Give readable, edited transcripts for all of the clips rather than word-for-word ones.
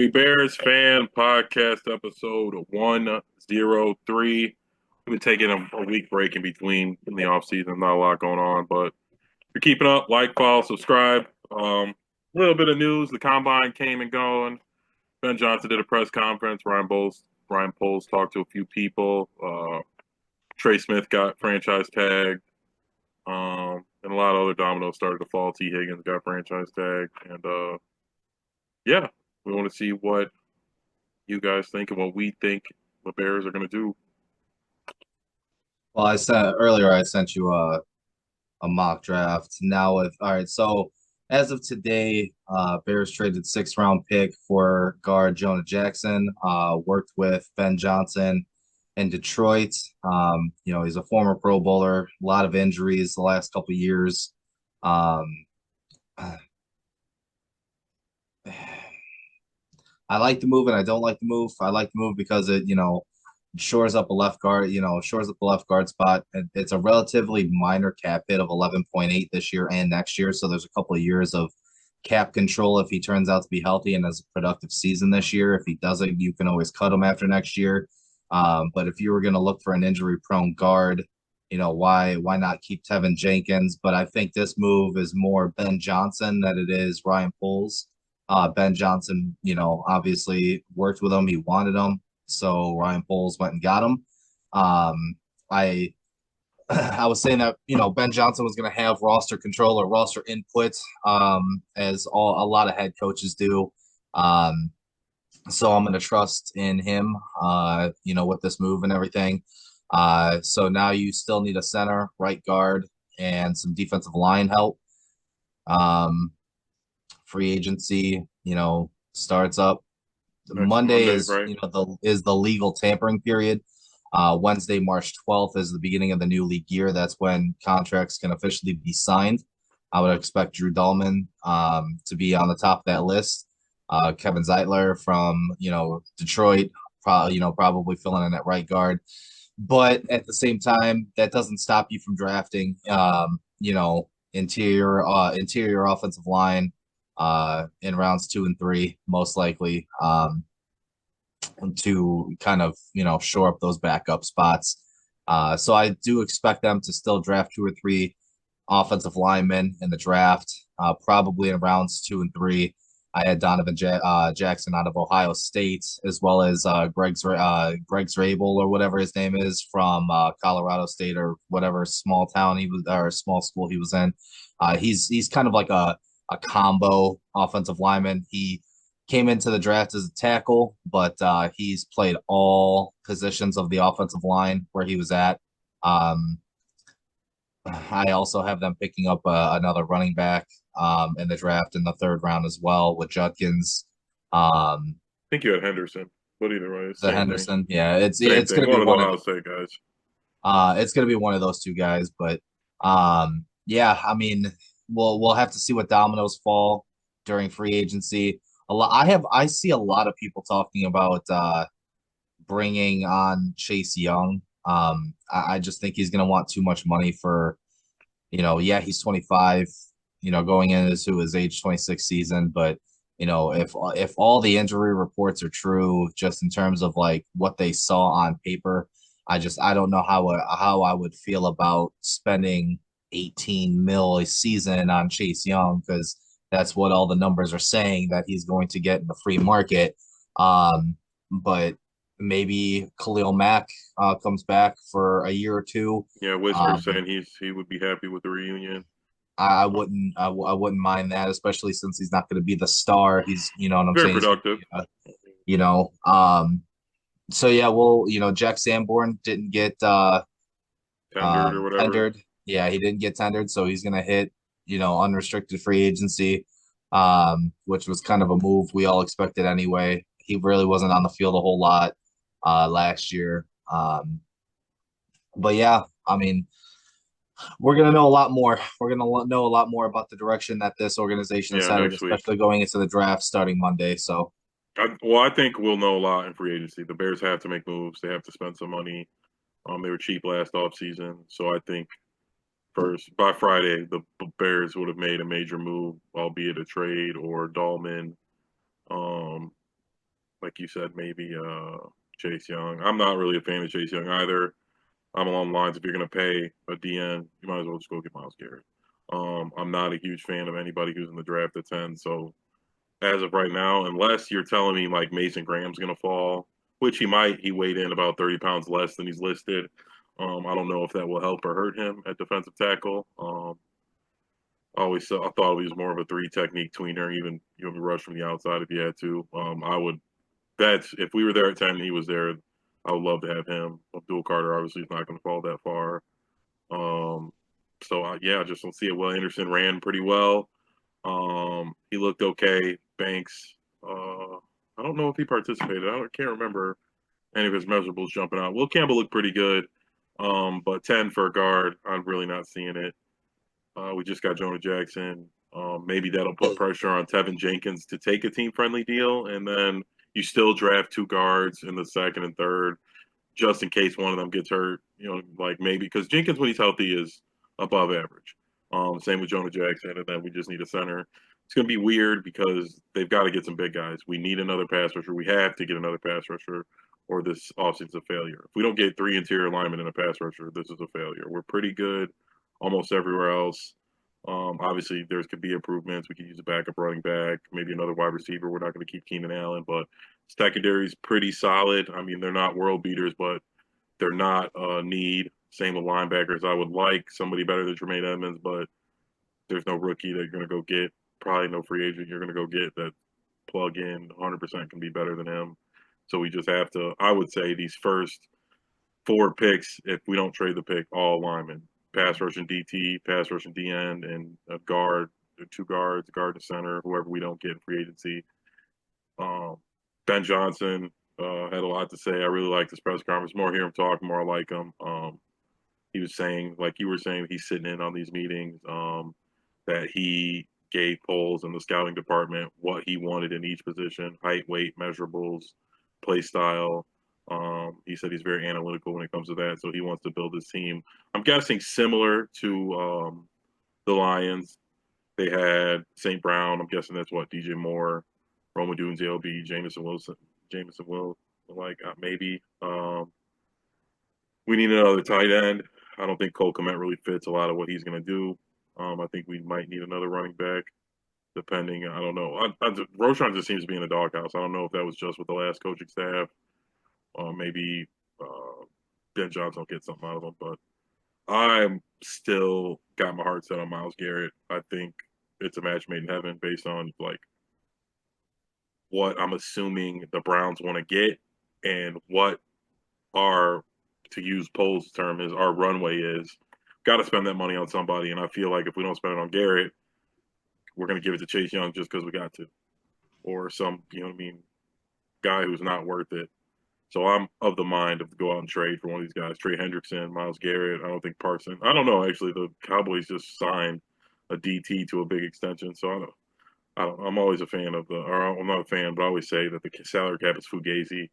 The Bears fan podcast episode 103. We've been taking a week break in between in the off season. Not a lot going on, but if you're keeping up, like, follow, subscribe. A little bit of news. The combine came and gone. Ben Johnson did a press conference. Ryan Poles talked to a few people. Trey Smith got franchise tagged. And a lot of other dominoes started to fall. T. Higgins got franchise tagged. And yeah, we want to see what you guys think and what we think the Bears are going to do. Well, I sent earlier. I sent you a mock draft. Now, with all right, so as of today, Bears traded sixth-round pick for guard Jonah Jackson. Worked with Ben Johnson in Detroit. He's a former Pro Bowler. A lot of injuries the last couple of years. Um, I like the move and I don't like the move. I like the move because it shores up a left guard, shores up the left guard spot. It's a relatively minor cap hit of 11.8 this year and next year. So there's a couple of years of cap control if he turns out to be healthy and has a productive season this year. If he doesn't, you can always cut him after next year. But if you were going to look for an injury prone guard, why not keep Tevin Jenkins? But I think this move is more Ben Johnson than it is Ryan Poles. Ben Johnson, obviously worked with him. He wanted him. So Ryan Poles went and got him. I I was saying that Ben Johnson was going to have roster control or roster input, as a lot of head coaches do. Um, so I'm going to trust in him, with this move and everything. So now you still need a center, right guard, and some defensive line help. Um, Free agency, starts up. Next Monday Monday, is right? the legal tampering period. Wednesday, March 12th is the beginning of the new league year. That's when contracts can officially be signed. I would expect Drew Dahlman to be on the top of that list. Kevin Zeitler from Detroit, probably filling in at right guard. But at the same time, that doesn't stop you from drafting interior offensive line in rounds 2 and 3, most likely, to kind of, shore up those backup spots. So I do expect them to still draft 2 or 3 offensive linemen in the draft, probably in rounds 2 and 3. I had Jackson out of Ohio State, as well as Greg Zrabel or whatever his name is from Colorado State or whatever small town he was or small school he was in. He's kind of like a combo offensive lineman. He came into the draft as a tackle, but he's played all positions of the offensive line where he was at. Um, I also have them picking up another running back in the draft in the third round as well with Judkins. Um, I think you had Henderson, but either way, the same thing. Henderson, yeah, it's Same it's thing. gonna be One of the one of Ohio State guys. it's gonna be one of those two guys, but yeah, I mean, we'll have to see what dominoes fall during free agency. I see a lot of people talking about bringing on Chase Young. I just think he's going to want too much money for, yeah, he's 25, going into his age 26 season, but if all the injury reports are true, just in terms of like what they saw on paper, I don't know how I would feel about spending 18 mil a season on Chase Young because that's what all the numbers are saying that he's going to get in the free market. But maybe Khalil Mack comes back for a year or two. Yeah, whispers Um, saying he would be happy with the reunion. I wouldn't mind that, especially since he's not going to be the star. He's, you know what I'm Very saying? He's going to productive. be, you know, um, so yeah, well, Jack Sanborn didn't get Tendered or whatever. tendered. Yeah, he didn't get tendered, so he's going to hit, unrestricted free agency, which was kind of a move we all expected anyway. He really wasn't on the field a whole lot last year. But yeah, I mean, we're going to know a lot more. We're going to know a lot more about the direction that this organization is Yeah, headed, next week. especially going into the draft starting Monday. So, I think we'll know a lot in free agency. The Bears have to make moves. They have to spend some money. They were cheap last offseason, so I think first by Friday the Bears would have made a major move, albeit a trade or Dahlman. Um, like you said, maybe Chase Young. I'm not really a fan of Chase Young either. I'm along the lines, if you're going to pay a DN, you might as well just go get Miles Garrett. I'm not a huge fan of anybody who's in the draft at 10. So as of right now, unless you're telling me like Mason Graham's going to fall, which he might, he weighed in about 30 pounds less than he's listed. I don't know if that will help or hurt him at defensive tackle. I thought he was more of a three technique tweener, even rush from the outside if you had to. I would bet if we were there at 10, he was there. I would love to have him. Abdul Carter obviously is not going to fall that far. I just don't see it. Will Anderson ran pretty well. He looked okay. Banks, I don't know if he participated. Can't remember any of his measurables jumping out. Will Campbell looked pretty good, but 10 for a guard, I'm really not seeing it. We just got Jonah Jackson. Maybe that'll put pressure on Tevin Jenkins to take a team-friendly deal, and then you still draft two guards in the second and third, just in case one of them gets hurt. Like maybe because Jenkins, when he's healthy, is above average. Same with Jonah Jackson, and then we just need a center. It's going to be weird because they've got to get some big guys. We need another pass rusher. We have to get another pass rusher, or this offseason's a failure. If we don't get 3 interior linemen and a pass rusher, this is a failure. We're pretty good almost everywhere else. Obviously, there could be improvements. We could use a backup running back, maybe another wide receiver. We're not going to keep Keenan Allen, but secondary's pretty solid. I mean, they're not world beaters, but they're not a need. Same with linebackers. I would like somebody better than Jermaine Edmonds, but there's no rookie that you're going to go get. Probably no free agent you're going to go get that plug in 100% can be better than him. So we just have to, I would say, these first 4 picks, if we don't trade the pick, all linemen. Pass rush and DT, pass rush and DN, and a guard, 2 guards, guard and center, whoever we don't get in free agency. Ben Johnson had a lot to say. I really like this press conference. More hear him talk, more I like him. He was saying, like you were saying, he's sitting in on these meetings, that he gave polls in the scouting department what he wanted in each position, height, weight, measurables, play style. He said he's very analytical when it comes to that, so he wants to build his team. I'm guessing similar to the Lions. They had St. Brown. I'm guessing that's what DJ Moore, Roma Dunes, LB, Jameson Will, like maybe. We need another tight end. I don't think Cole Kmet really fits a lot of what he's going to do. I think we might need another running back, depending. I don't know. Roshan just seems to be in the doghouse. I don't know if that was just with the last coaching staff. Maybe Ben Johnson will get something out of him, but I'm still got my heart set on Miles Garrett. I think it's a match made in heaven based on like what I'm assuming the Browns want to get and what our, to use Pole's term, is our runway is. Got to spend that money on somebody, and I feel like if we don't spend it on Garrett, we're going to give it to Chase Young just because we got to, or some, guy who's not worth it. So I'm of the mind of go out and trade for one of these guys. Trey Hendrickson, Miles Garrett. I don't think Parson. I don't know. Actually, the Cowboys just signed a DT to a big extension. So I'm always a fan of I'm not a fan, but I always say that the salary cap is fugazi.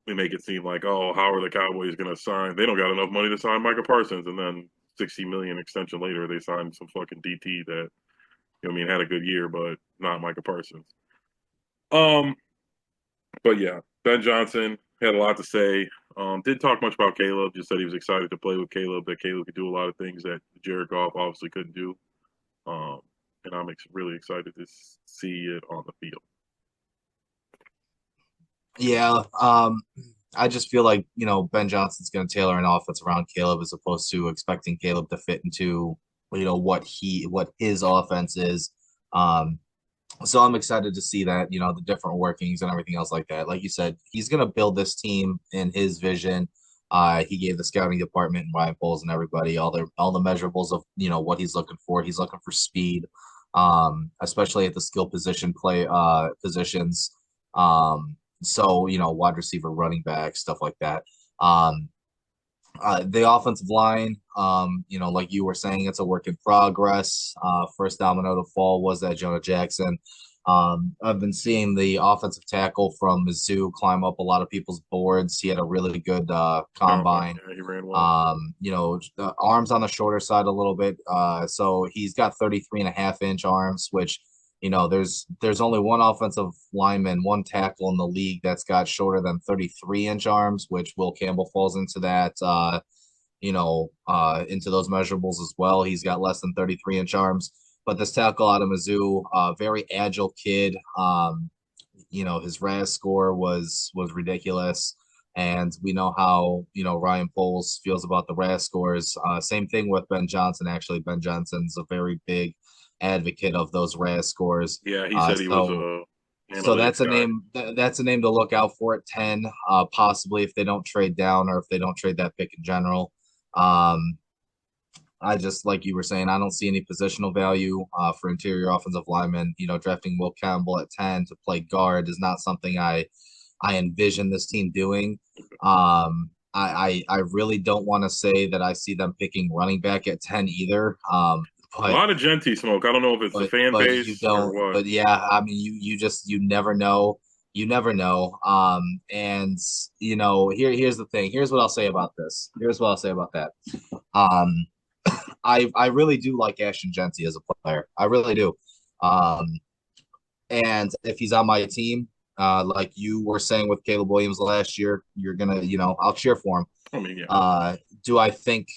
We make it seem like, oh, how are the Cowboys going to sign? They don't got enough money to sign Micah Parsons, and then $60 million extension later, they signed some fucking DT that, had a good year, but not Micah Parsons. But yeah, Ben Johnson had a lot to say. Didn't talk much about Caleb. Just said he was excited to play with Caleb. That Caleb could do a lot of things that Jared Goff obviously couldn't do. And I'm really excited to see it on the field. Yeah, I just feel like, Ben Johnson's going to tailor an offense around Caleb as opposed to expecting Caleb to fit into, what his offense is. So I'm excited to see that, the different workings and everything else like that. Like you said, he's going to build this team in his vision. He gave the scouting department and Ryan Poles and everybody all the measurables of, what he's looking for. He's looking for speed, especially at the skill positions. So, wide receiver, running back, stuff like that. The offensive line, like you were saying, it's a work in progress. First domino to fall was that Jonah Jackson. I've been seeing the offensive tackle from Mizzou climb up a lot of people's boards. He had a really good combine. Yeah, he ran well. The arms on the shorter side a little bit. So he's got 33.5-inch arms, which There's only one offensive lineman, one tackle in the league that's got shorter than 33-inch arms, which Will Campbell falls into that. Into those measurables as well. He's got less than 33-inch arms. But this tackle out of Mizzou, very agile kid. His RAS score was ridiculous. And we know how, Ryan Poles feels about the RAS scores. Same thing with Ben Johnson, actually. Ben Johnson's a very big advocate of those RAS scores. Yeah, he said he was a So that's analytics a guy. name. That's a name to look out for at 10. Possibly if they don't trade down or if they don't trade that pick in general. Um, I just like you were saying, I don't see any positional value for interior offensive linemen. Drafting Will Campbell at 10 to play guard is not something I envision this team doing. I really don't want to say that I see them picking running back at 10 either. A But lot of Genti smoke. I don't know if it's the fan but you base or don't. what. But yeah, I mean, you never know. You never know. And here's the thing. Here's what I'll say about this. Here's what I'll say about that. Um, I really do like Ashton Genty as a player. I really do. Um, and if he's on my team, like you were saying with Caleb Williams last year, you're gonna, I'll cheer for him. I mean, yeah. Do I think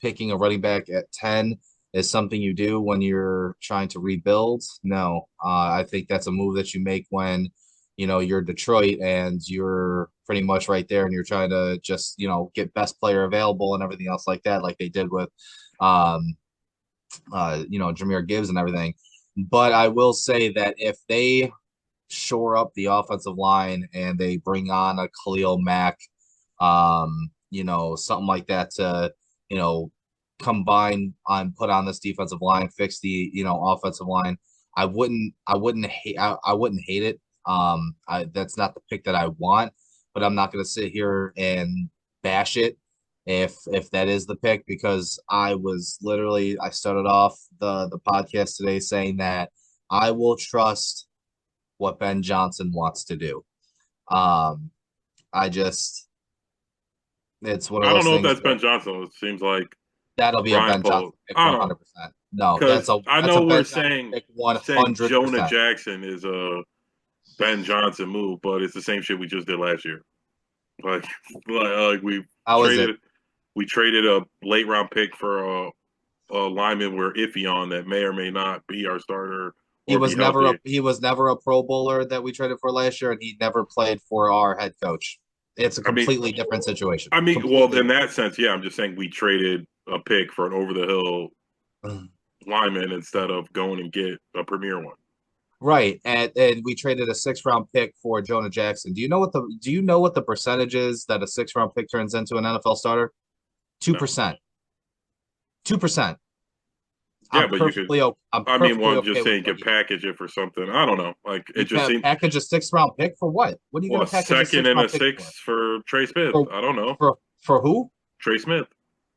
picking a running back at 10 is something you do when you're trying to rebuild? No. I think that's a move that you make when, you're Detroit and you're pretty much right there and you're trying to just, get best player available and everything else like that, like they did with um Jameer Gibbs and everything. But I will say that if they shore up the offensive line and they bring on a Khalil Mack, something like that to, you know, combine on put on this defensive line, fix the, offensive line. I wouldn't hate it. That's not the pick that I want, but I'm not going to sit here and bash it if that is the pick because I started off the podcast today saying that I will trust what Ben Johnson wants to do. Um, I just it's one of I don't those know if things that's Ben where Johnson. It seems like that'll be a Ryan Ben Poles. Johnson pick I don't know 100%. No, because I that's a know we're Ben Johnson saying pick saying Jonah 100%. Jackson is a Ben Johnson move, but it's the same shit we just did last year. Like, like How is it? traded we traded a late round pick for a lineman we're iffy on that may or may not be our starter or be healthy. He was never a Pro Bowler that we traded for last year, and he never played for our head coach. It's a I mean, completely different situation. well, Completely in different. that sense, yeah. I'm just saying we traded a pick for an over the hill lineman instead of going and get a premier one. Right, and we traded a 6 round pick for Jonah Jackson. Do you know what the percentage is that a 6 round pick turns into an NFL starter? Two No, percent. 2%. yeah, but you could. I'm I mean, well, perfectly I'm okay just with saying, you could what you did. package it for something. I don't know. Like it You just can seemed package a 6 round pick for what? What are you well, going a to package a second six and a round pick six for? for Trey Smith. For I don't know. for who? Trey Smith.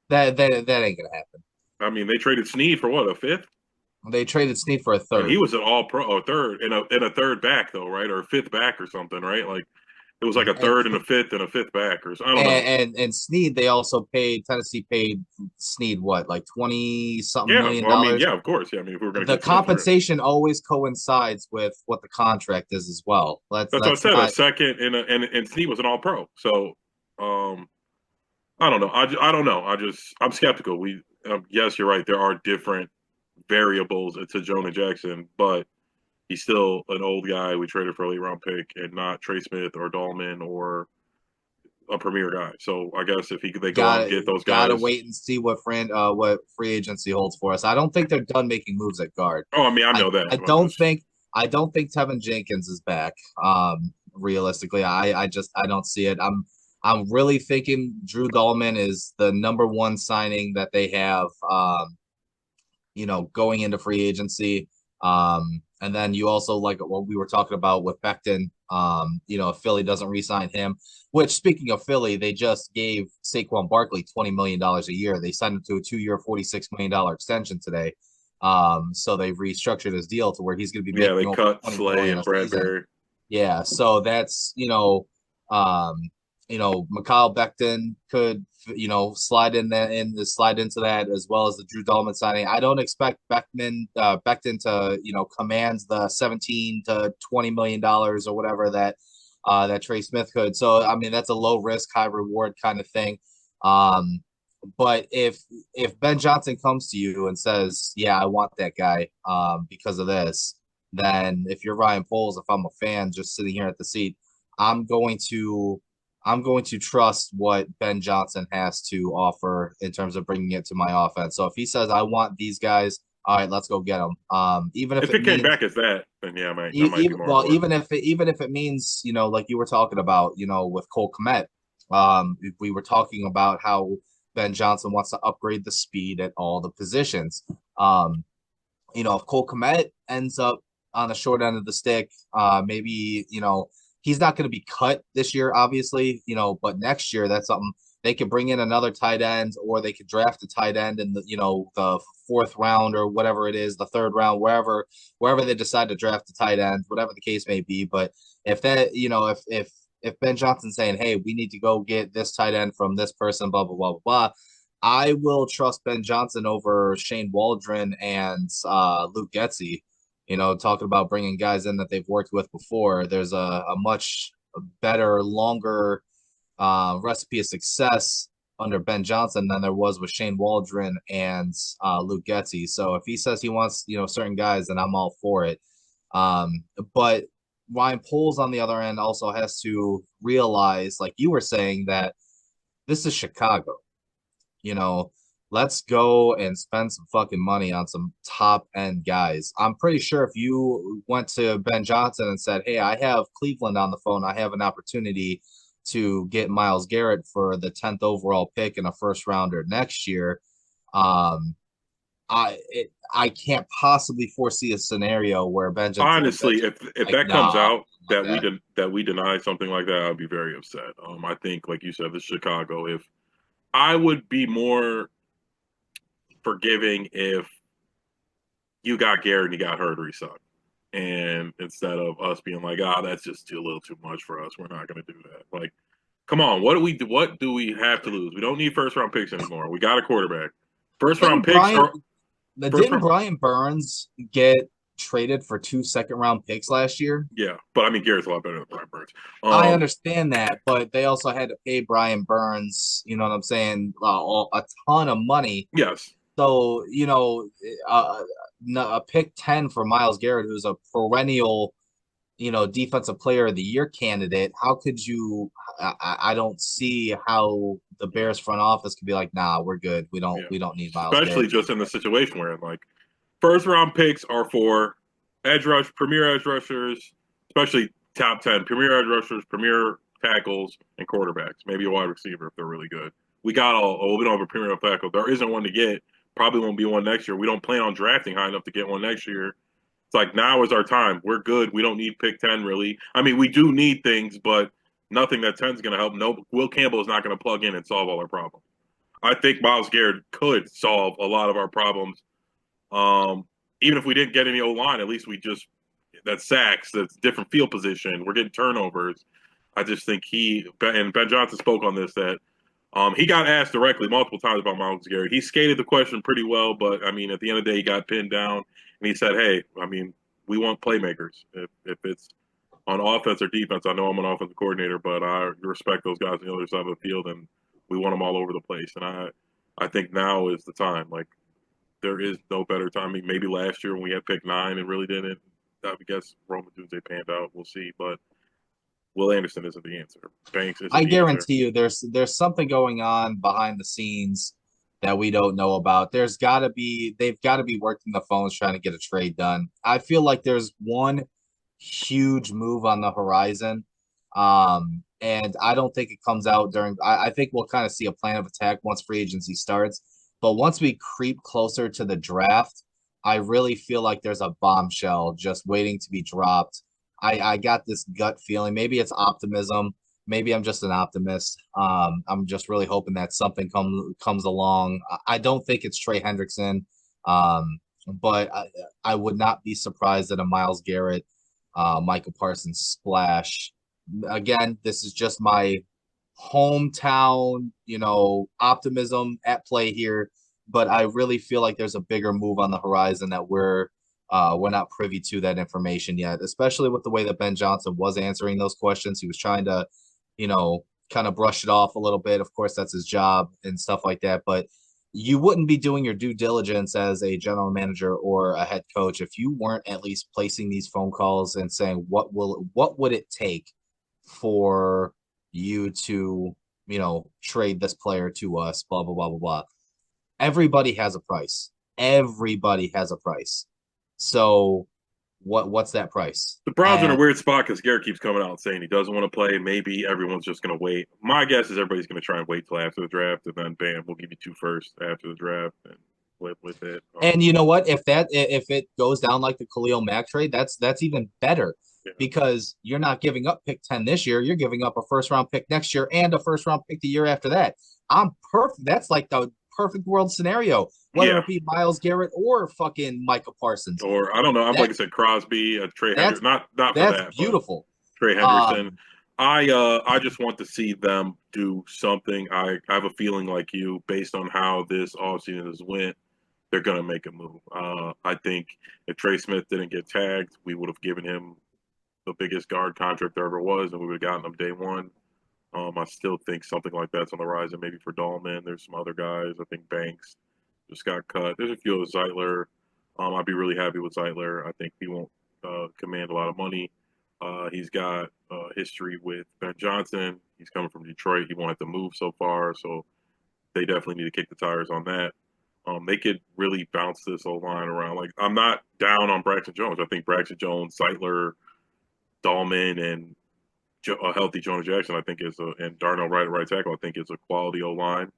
That ain't gonna happen. I mean, they traded Snead for what, a fifth? They traded Snead for a And he third. was an all pro, a third, and a third back though, right? Or a fifth back or something, right? Like it was like a And third and a fifth back, or I don't know. and Snead, they also paid Tennessee paid Snead what, like 20 something Yeah, million well, I mean, dollars. yeah, of course, yeah. I mean, if we were going to The get Smith, compensation always coincides with what the contract is as well. that's what I That's said. A not second and Snead was an all pro, so um, I don't know. I don't know. I'm skeptical. Yes, you're right. There are different variables to Jonah Jackson, but he's still an old guy. We traded for a late round pick and not Trey Smith or Dahlman or a premier guy. So I guess if they go out and get those gotta guys. wait and see what free agency holds for us. I don't think they're done making moves at guard. Oh, I mean, I I know that. I I'm don't just think I don't think Tevin Jenkins is back. Realistically, I don't see it. I'm really thinking Drew Dahlman is the number one signing that they have. Going into free agency. And then you also like what we were talking about with Becton. If Philly doesn't re-sign him, which speaking of Philly, they just gave Saquon Barkley $20 million a year. They signed him to a 2-year, $46 million extension today. So they've restructured his deal to where he's going to be yeah. They making over cut 20 Slay million and a season. Bradbury. Yeah, so that's um Mikhail Becton could, slide in that and slide into that as well as the Drew Dalman signing. I don't expect Becton to, command the 17 to $20 million or whatever that Trey Smith could. So I mean, that's a low risk, high reward kind of thing. Um, but if Ben Johnson comes to you and says, "Yeah, I want that guy because of this," then if you're Ryan Poles, if I'm a fan just sitting here at the seat, I'm going to I'm going to trust what Ben Johnson has to offer in terms of bringing it to my offense. So if he says, "I want these guys," all right, let's go get them. Even if If it it came means back as that, then yeah, I might be even more on well, board. even if it means, like you were talking about, with Cole Kmet, if we were talking about how Ben Johnson wants to upgrade the speed at all the positions. Um, if Cole Kmet ends up on the short end of the stick, maybe, he's not going to be cut this year, obviously, but next year that's something they could bring in another tight end, or they could draft a tight end in the fourth round or whatever it is, the third round, wherever they decide to draft a tight end, whatever the case may be. But if that, if Ben Johnson's saying, "Hey, we need to go get this tight end from this person," blah blah blah blah blah, I will trust Ben Johnson over Shane Waldron and Luke Getzey. Talking about bringing guys in that they've worked with before. There's a much better, longer recipe of success under Ben Johnson than there was with Shane Waldron and Luke Getzey. So if he says he wants, certain guys, then I'm all for it. But Ryan Poles on the other end also has to realize, like you were saying, that this is Chicago. you know, let's go and spend some fucking money on some top end guys. I'm pretty sure if you went to Ben Johnson and said, "Hey, I have Cleveland on the phone. I have an opportunity to get Miles Garrett for the 10th overall pick and a first rounder next year." Um, I can't possibly foresee a scenario where Ben Honestly, Johnson if like, that comes nah, out like that that. we deny something like that, I'd be very upset. I think, like you said, the Chicago. If I would be more forgiving if you got Garrett and you got hurt or he sucked, and instead of us being like, ah, that's just a little too much for us, we're not going to do that. Like, come on, what do we do? What do we have to lose? We don't need first round picks anymore. We got a quarterback. First round Didn't picks Brian are first didn't round. Brian Burns get traded for 2 second-round picks last year? Yeah, but I mean, Garrett's a lot better than Brian Burns. I Um, understand that, but they also had to pay Brian Burns, you know what I'm saying, a ton of money. yes, So, uh, a pick 10 for Miles Garrett, who's a perennial, defensive player of the year candidate. How could you? I don't see how the Bears front office could be like, nah, we're good. We don't yeah, we don't need Miles especially Garrett just in the anymore. situation where like first round picks are for premier edge rushers, especially top 10 premier edge rushers, premier tackles, and quarterbacks. Maybe a wide receiver if they're really good. We got all. Oh, we don't have a premier tackle. There isn't one to get. Probably won't be one next year. We don't plan on drafting high enough to get one next year. It's like now is our time. We're good. We don't need pick 10 really. I mean, we do need things, but nothing that 10 is going to help. No, Will Campbell is not going to plug in and solve all our problems. I think Miles Garrett could solve a lot of our problems. Um, Even if we didn't get any O line, at least we just that sacks, that's different field position. We're getting turnovers. I just think and Ben Johnson spoke on this that he got asked directly multiple times about Miles Garrett. He skated the question pretty well, but I mean, at the end of the day, he got pinned down, and he said, "Hey, I mean, we want playmakers. If it's on offense or defense, I know I'm an offensive coordinator, but I respect those guys on the other side of the field, and we want them all over the place. And I think now is the time. Like there is no better time. I mean, maybe last year when we had pick 9 and really didn't. I guess Roman Tunze panned out. We'll see, but Will Anderson isn't the answer. Banks isn't I the answer. guarantee you there's something going on behind the scenes that we don't know about. They've got to be working the phones trying to get a trade done. I feel like there's one huge move on the horizon. And I don't think it comes out I think we'll kind of see a plan of attack once free agency starts. But once we creep closer to the draft, I really feel like there's a bombshell just waiting to be dropped. I got this gut feeling. Maybe it's optimism. Maybe I'm just an optimist. I'm just really hoping that something comes along. I don't think it's Trey Hendrickson, but I would not be surprised at a Miles Garrett, Michael Parsons splash. Again, this is just my hometown, optimism at play here, but I really feel like there's a bigger move on the horizon that we're not privy to that information yet, especially with the way that Ben Johnson was answering those questions. He was trying to, kind of brush it off a little bit. Of course, that's his job and stuff like that, but you wouldn't be doing your due diligence as a general manager or a head coach if you weren't at least placing these phone calls and saying what would it take for you to, trade this player to us, blah, blah, blah, blah, blah. Everybody has a price. Everybody has a price. So what's that price? The Browns are in a And weird spot because Garrett keeps coming out and saying he doesn't want to play. Maybe everyone's just going to wait. My guess is everybody's going to try and wait till after the draft, and then bam, we'll give you two first after the draft and live with it. and you know what? If it goes down like the Khalil Mack trade, that's even better Yeah. because you're not giving up pick 10 this year. You're giving up a first round pick next year and a first round pick the year after that. I'm perfect. That's like the perfect world scenario, whether Yeah. it be Miles Garrett or fucking Micah Parsons. Or I don't know. I'm That like I said, Crosby, Trey that's Henderson. Not for that's that, but beautiful. Trey Henderson. Um, I just want to see them do something. I have a feeling like you, based on how this offseason has went, they're gonna make a move. I think if Trey Smith didn't get tagged, we would have given him the biggest guard contract there ever was, and we would have gotten him day one. I still think something like that's on the horizon. Maybe for Dahlman, there's some other guys. I think Banks just got cut. There's a few of Zeitler. I'd be really happy with Zeitler. I think he won't command a lot of money. He's got history with Ben Johnson. He's coming from Detroit. He won't have to move so far, so they definitely need to kick the tires on that. They could really bounce this whole line around. Like, I'm not down on Braxton Jones. I think Braxton Jones, Zeitler, Dahlman, and a healthy Jonah Jackson, I think and Darnell Wright at right tackle, I think is a quality O line.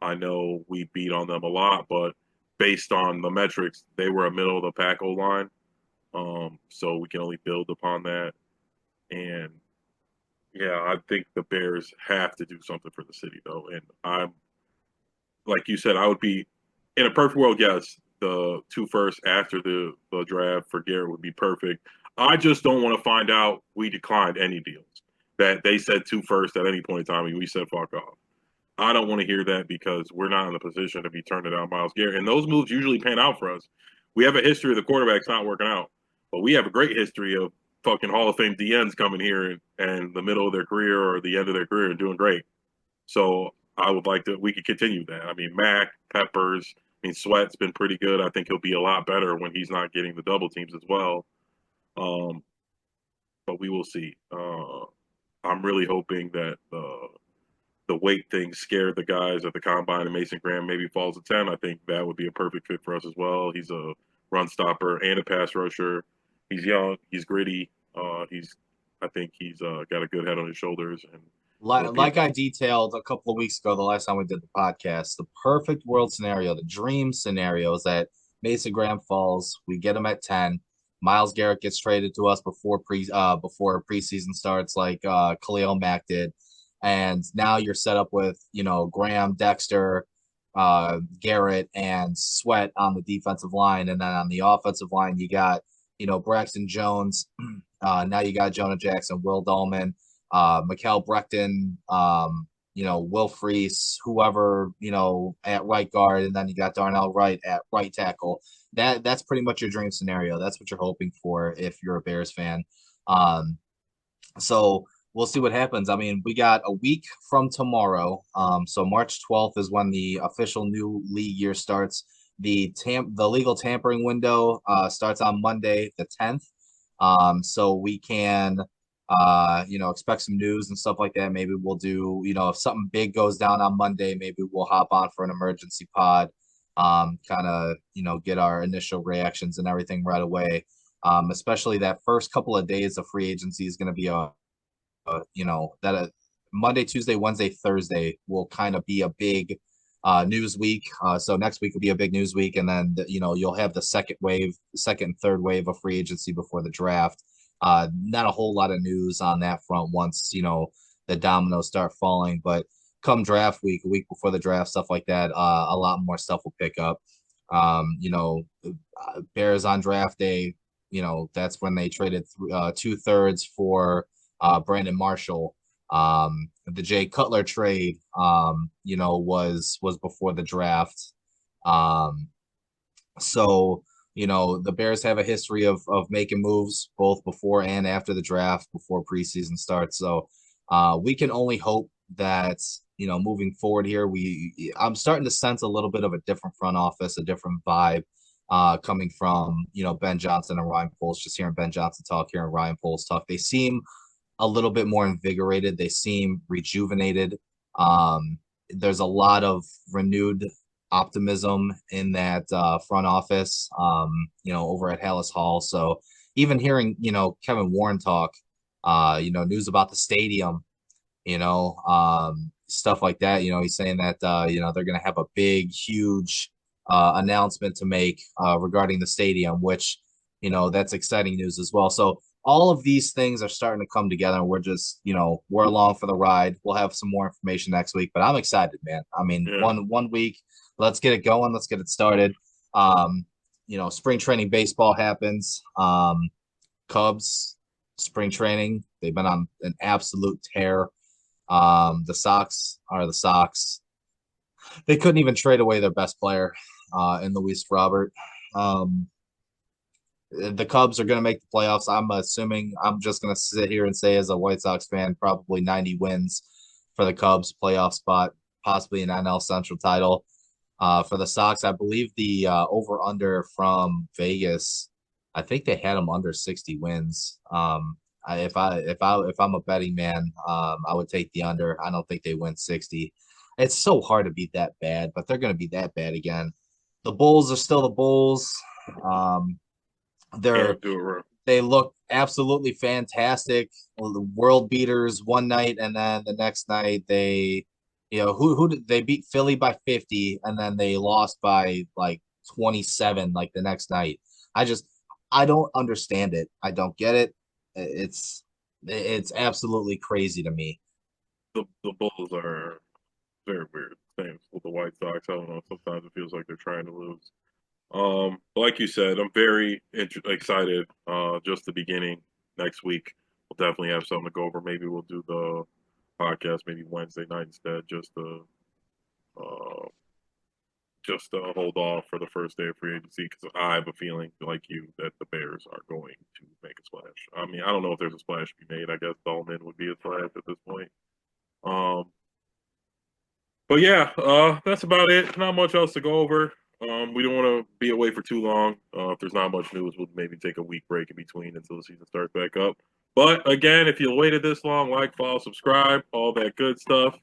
I know we beat on them a lot, but based on the metrics, they were a middle of the pack O line. So we can only build upon that. And yeah, I think the Bears have to do something for the city though. And I'm like you said, I would be in a perfect world, yes, the two first after the draft for Garrett would be perfect. I just don't want to find out we declined any deals that they said two first at any point in time and we said fuck off. I don't want to hear that because we're not in the position to be turning down Miles Garrett. And those moves usually pan out for us. We have a history of the quarterbacks not working out, but we have a great history of fucking Hall of Fame DNs coming here and the middle of their career or the end of their career and doing great. So I would like to, we could continue that. I mean, Mac, Peppers, Sweat's been pretty good. I think he'll be a lot better when he's not getting the double teams as well. But we will see. I'm really hoping that the weight thing scared the guys at the combine and Mason Graham maybe falls to 10. I think that would be a perfect fit for us as well. He's a run stopper and a pass rusher. He's young. He's gritty. I think he's got a good head on his shoulders. And like I detailed a couple of weeks ago, the last time we did the podcast, the perfect world scenario, the dream scenario is that Mason Graham falls, we get him at 10. Miles Garrett gets traded to us before preseason starts, like Khalil Mack did, and now you're set up with Graham, Dexter, Garrett, and Sweat on the defensive line, and then on the offensive line you got Braxton Jones. Now you got Jonah Jackson, Will Dahlman, Mikael Breckton, Will Freese, whoever, at right guard, and then you got Darnell Wright at right tackle. That's pretty much your dream scenario. That's what you're hoping for if you're a Bears fan. So we'll see what happens. I mean, we got a week from tomorrow. So March 12th is when the official new league year starts. The legal tampering window starts on Monday, the 10th. So we can expect some news and stuff like that. Maybe we'll do, if something big goes down on Monday, maybe we'll hop on for an emergency pod, kind of, get our initial reactions and everything right away. Especially that first couple of days of free agency is going to be Monday, Tuesday, Wednesday, Thursday will kind of be a big news week. So next week will be a big news week. And then, you'll have the second and third wave of free agency before the draft. Not a whole lot of news on that front once, the dominoes start falling, but come draft week, a week before the draft, stuff like that, a lot more stuff will pick up. Bears on draft day, that's when they traded 2/3 for Brandon Marshall. the Jay Cutler trade, was before the draft. Um, so, the Bears have a history of making moves both before and after the draft, before preseason starts. So, we can only hope that, moving forward here, I'm starting to sense a little bit of a different front office, a different vibe, coming from, Ben Johnson and Ryan Poles. Just hearing Ben Johnson talk, hearing Ryan Poles talk, they seem a little bit more invigorated. They seem rejuvenated. There's a lot of renewed optimism in that front office, over at Hallis Hall. So even hearing, Kevin Warren talk, news about the stadium, stuff like that. He's saying that, they're going to have a big, huge announcement to make regarding the stadium, which, that's exciting news as well. So all of these things are starting to come together, and we're just, we're along for the ride. We'll have some more information next week, but I'm excited, man. I mean, Yeah. one week, let's get it going. Let's get it started. Spring training baseball happens. Cubs, spring training, they've been on an absolute tear. The Sox are the Sox. They couldn't even trade away their best player, in Luis Robert. The Cubs are going to make the playoffs. I'm assuming, I'm just going to sit here and say, as a White Sox fan, probably 90 wins for the Cubs, playoff spot, possibly an NL Central title. For the Sox, I believe the over under from Vegas, I think they had them under 60 wins. If I'm a betting man, I would take the under. I don't think they win 60. It's so hard to beat that bad, but they're going to be that bad again. The Bulls are still the Bulls. Um, they're Can't do it right. they look absolutely fantastic. Well, the world beaters one night, and then the next night they, who did they beat Philly by 50, and then they lost by like 27 like the next night. I don't understand it. I don't get it. It's absolutely crazy to me. The Bulls are very weird. Same with the White Sox. I don't know. Sometimes it feels like they're trying to lose. Like you said, I'm very excited. Just the beginning next week. We'll definitely have something to go over. Maybe we'll do the podcast maybe Wednesday night instead, uh, just to hold off for the first day of free agency because I have a feeling, like you, that the Bears are going to make a splash. I mean, I don't know if there's a splash to be made. I guess Dolman would be a splash at this point. Um, but yeah, that's about it. Not much else to go over. We don't want to be away for too long. If there's not much news, we'll maybe take a week break in between until the season starts back up. But again, if you waited this long, like, follow, subscribe, all that good stuff,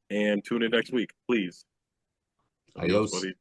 and tune in next week, please. Adios, Adios. buddy.